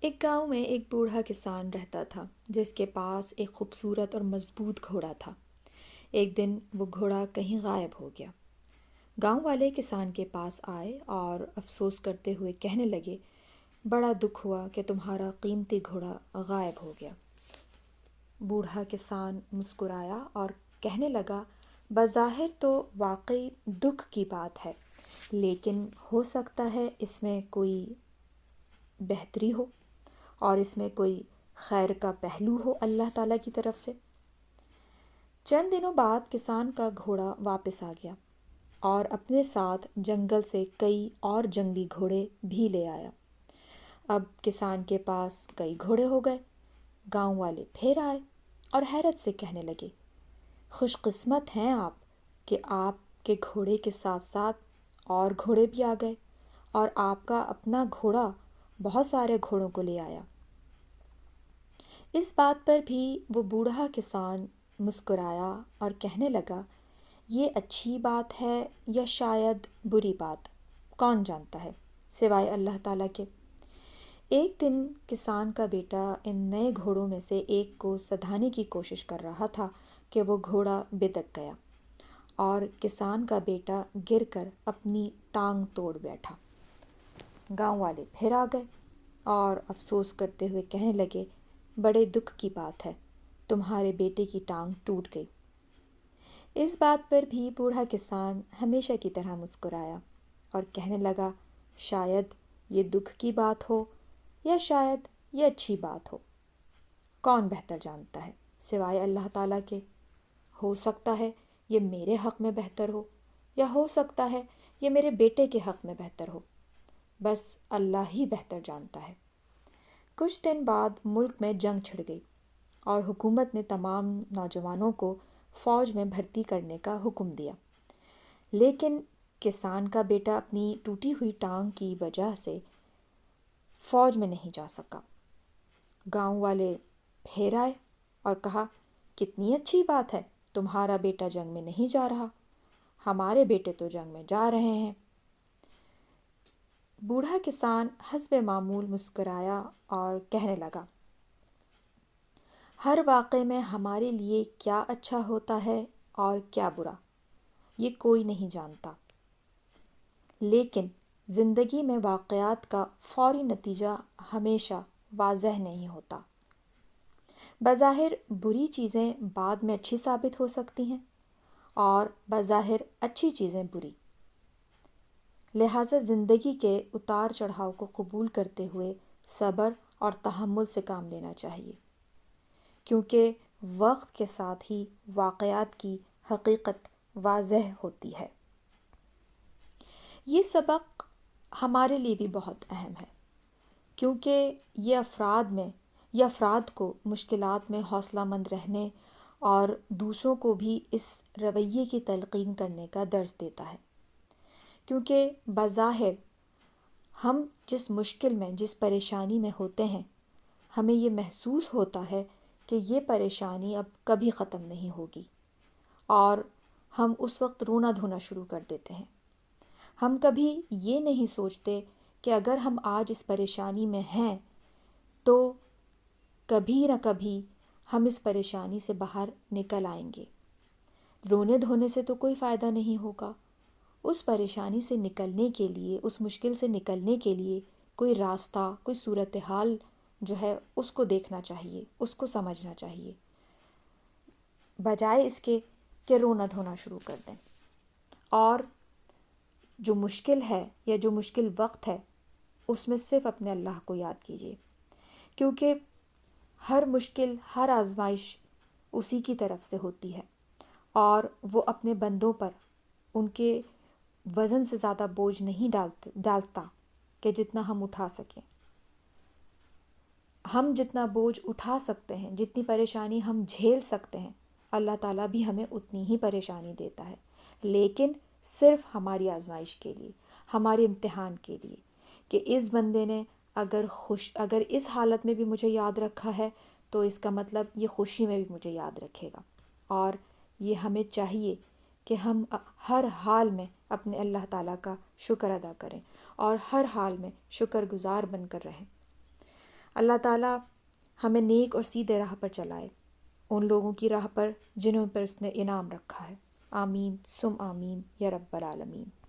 ایک گاؤں میں ایک بوڑھا کسان رہتا تھا جس کے پاس ایک خوبصورت اور مضبوط گھوڑا تھا۔ ایک دن وہ گھوڑا کہیں غائب ہو گیا۔ گاؤں والے کسان کے پاس آئے اور افسوس کرتے ہوئے کہنے لگے، بڑا دکھ ہوا کہ تمہارا قیمتی گھوڑا غائب ہو گیا۔ بوڑھا کسان مسکرایا اور کہنے لگا، بظاہر تو واقعی دکھ کی بات ہے، لیکن ہو سکتا ہے اس میں کوئی بہتری ہو اور اس میں کوئی خیر کا پہلو ہو اللہ تعالیٰ کی طرف سے۔ چند دنوں بعد کسان کا گھوڑا واپس آ گیا اور اپنے ساتھ جنگل سے کئی اور جنگلی گھوڑے بھی لے آیا۔ اب کسان کے پاس کئی گھوڑے ہو گئے۔ گاؤں والے پھر آئے اور حیرت سے کہنے لگے، خوش قسمت ہیں آپ کہ آپ کے گھوڑے کے ساتھ ساتھ اور گھوڑے بھی آ گئے اور آپ کا اپنا گھوڑا بہت سارے گھوڑوں کو لے آیا۔ اس بات پر بھی وہ بوڑھا کسان مسکرایا اور کہنے لگا، یہ اچھی بات ہے یا شاید بری بات، کون جانتا ہے سوائے اللہ تعالیٰ کے۔ ایک دن کسان کا بیٹا ان نئے گھوڑوں میں سے ایک کو سدھانے کی کوشش کر رہا تھا کہ وہ گھوڑا بدک گیا اور کسان کا بیٹا گر کر اپنی ٹانگ توڑ بیٹھا۔ گاؤں والے پھر آ گئے اور افسوس کرتے ہوئے کہنے لگے، بڑے دکھ کی بات ہے، تمہارے بیٹے کی ٹانگ ٹوٹ گئی۔ اس بات پر بھی بوڑھا کسان ہمیشہ کی طرح مسکرایا اور کہنے لگا، شاید یہ دکھ کی بات ہو یا شاید یہ اچھی بات ہو، کون بہتر جانتا ہے سوائے اللہ تعالیٰ کے۔ ہو سکتا ہے یہ میرے حق میں بہتر ہو یا ہو سکتا ہے یہ میرے بیٹے کے حق میں بہتر ہو، بس اللہ ہی بہتر جانتا ہے۔ کچھ دن بعد ملک میں جنگ چھڑ گئی اور حکومت نے تمام نوجوانوں کو فوج میں بھرتی کرنے کا حکم دیا، لیکن کسان کا بیٹا اپنی ٹوٹی ہوئی ٹانگ کی وجہ سے فوج میں نہیں جا سکا۔ گاؤں والے پھر آئے اور کہا، کتنی اچھی بات ہے، تمہارا بیٹا جنگ میں نہیں جا رہا، ہمارے بیٹے تو جنگ میں جا رہے ہیں۔ بوڑھا کسان حسب معمول مسکرایا اور کہنے لگا، ہر واقعے میں ہمارے لیے کیا اچھا ہوتا ہے اور کیا برا، یہ کوئی نہیں جانتا، لیکن زندگی میں واقعات کا فوری نتیجہ ہمیشہ واضح نہیں ہوتا۔ بظاہر بری چیزیں بعد میں اچھی ثابت ہو سکتی ہیں اور بظاہر اچھی چیزیں بری، لہٰذا زندگی کے اتار چڑھاؤ کو قبول کرتے ہوئے صبر اور تحمل سے کام لینا چاہیے، کیونکہ وقت کے ساتھ ہی واقعات کی حقیقت واضح ہوتی ہے۔ یہ سبق ہمارے لیے بھی بہت اہم ہے، کیونکہ یہ افراد کو مشکلات میں حوصلہ مند رہنے اور دوسروں کو بھی اس رویے کی تلقین کرنے کا درس دیتا ہے، کیونکہ بظاہر ہم جس مشکل میں، جس پریشانی میں ہوتے ہیں، ہمیں یہ محسوس ہوتا ہے کہ یہ پریشانی اب کبھی ختم نہیں ہوگی، اور ہم اس وقت رونا دھونا شروع کر دیتے ہیں۔ ہم کبھی یہ نہیں سوچتے کہ اگر ہم آج اس پریشانی میں ہیں تو کبھی نہ کبھی ہم اس پریشانی سے باہر نکل آئیں گے۔ رونے دھونے سے تو کوئی فائدہ نہیں ہوگا، اس پریشانی سے نکلنے کے لیے، اس مشکل سے نکلنے کے لیے کوئی راستہ، کوئی صورتحال جو ہے اس کو دیکھنا چاہیے، اس کو سمجھنا چاہیے، بجائے اس کے کہ رونا دھونا شروع کر دیں۔ اور جو مشکل ہے یا جو مشکل وقت ہے اس میں صرف اپنے اللہ کو یاد کیجیے، کیونکہ ہر مشکل، ہر آزمائش اسی کی طرف سے ہوتی ہے اور وہ اپنے بندوں پر ان کے وزن سے زیادہ بوجھ نہیں ڈالتا کہ جتنا ہم اٹھا سکیں۔ ہم جتنا بوجھ اٹھا سکتے ہیں، جتنی پریشانی ہم جھیل سکتے ہیں، اللہ تعالیٰ بھی ہمیں اتنی ہی پریشانی دیتا ہے، لیکن صرف ہماری آزمائش کے لیے، ہمارے امتحان کے لیے، کہ اس بندے نے اگر اس حالت میں بھی مجھے یاد رکھا ہے تو اس کا مطلب یہ خوشی میں بھی مجھے یاد رکھے گا۔ اور یہ ہمیں چاہیے کہ ہم ہر حال میں اپنے اللہ تعالیٰ کا شکر ادا کریں اور ہر حال میں شکر گزار بن کر رہیں۔ اللہ تعالیٰ ہمیں نیک اور سیدھے راہ پر چلائے، ان لوگوں کی راہ پر جنہوں پر اس نے انعام رکھا ہے۔ آمین سم آمین یا رب العالمین۔